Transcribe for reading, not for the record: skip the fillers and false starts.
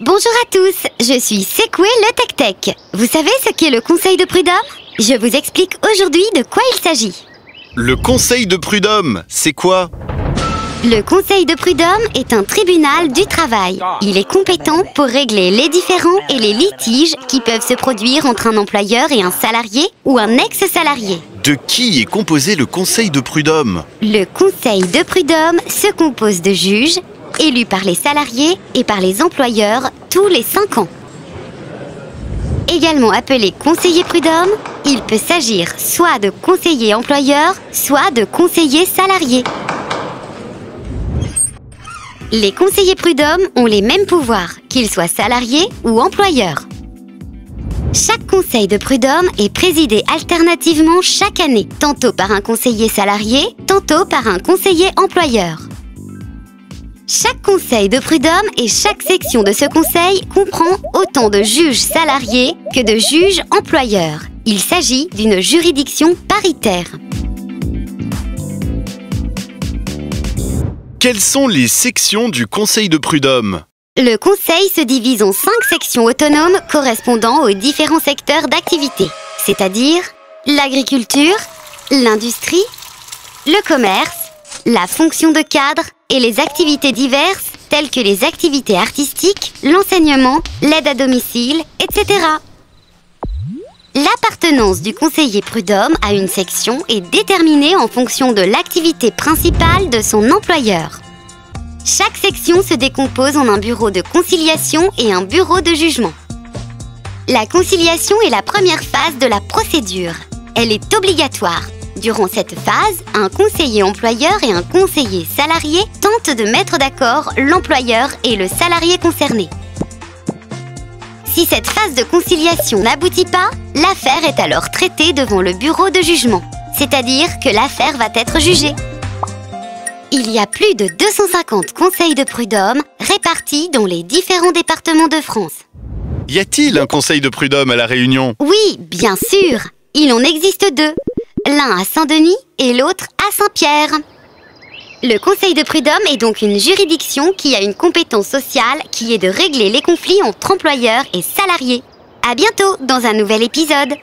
Bonjour à tous, je suis Secoué le Tech-Tech. Vous savez ce qu'est le Conseil de prud'homme? Je vous explique aujourd'hui de quoi il s'agit. Le Conseil de prud'homme, c'est quoi? Le Conseil de prud'homme est un tribunal du travail. Il est compétent pour régler les différends et les litiges qui peuvent se produire entre un employeur et un salarié ou un ex-salarié. De qui est composé le Conseil de prud'homme? Le Conseil de prud'homme se compose de juges, élus par les salariés et par les employeurs tous les 5 ans. Également appelé conseiller prud'homme, il peut s'agir soit de conseiller employeur, soit de conseiller salarié. Les conseillers prud'homme ont les mêmes pouvoirs, qu'ils soient salariés ou employeurs. Chaque conseil de prud'homme est présidé alternativement chaque année, tantôt par un conseiller salarié, tantôt par un conseiller employeur. Chaque conseil de prud'homme et chaque section de ce conseil comprend autant de juges salariés que de juges employeurs. Il s'agit d'une juridiction paritaire. Quelles sont les sections du Conseil de prud'homme? Le conseil se divise en 5 sections autonomes correspondant aux différents secteurs d'activité, c'est-à-dire l'agriculture, l'industrie, le commerce, la fonction de cadre et les activités diverses telles que les activités artistiques, l'enseignement, l'aide à domicile, etc. L'appartenance du conseiller prud'homme à une section est déterminée en fonction de l'activité principale de son employeur. Chaque section se décompose en un bureau de conciliation et un bureau de jugement. La conciliation est la première phase de la procédure. Elle est obligatoire. Durant cette phase, un conseiller employeur et un conseiller salarié tentent de mettre d'accord l'employeur et le salarié concerné. Si cette phase de conciliation n'aboutit pas, l'affaire est alors traitée devant le bureau de jugement, c'est-à-dire que l'affaire va être jugée. Il y a plus de 250 conseils de prud'homme répartis dans les différents départements de France. Y a-t-il un Conseil de prud'homme à La Réunion? Oui, bien sûr. Il en existe 2. L'un à Saint-Denis et l'autre à Saint-Pierre. Le Conseil de prud'homme est donc une juridiction qui a une compétence sociale qui est de régler les conflits entre employeurs et salariés. À bientôt dans un nouvel épisode.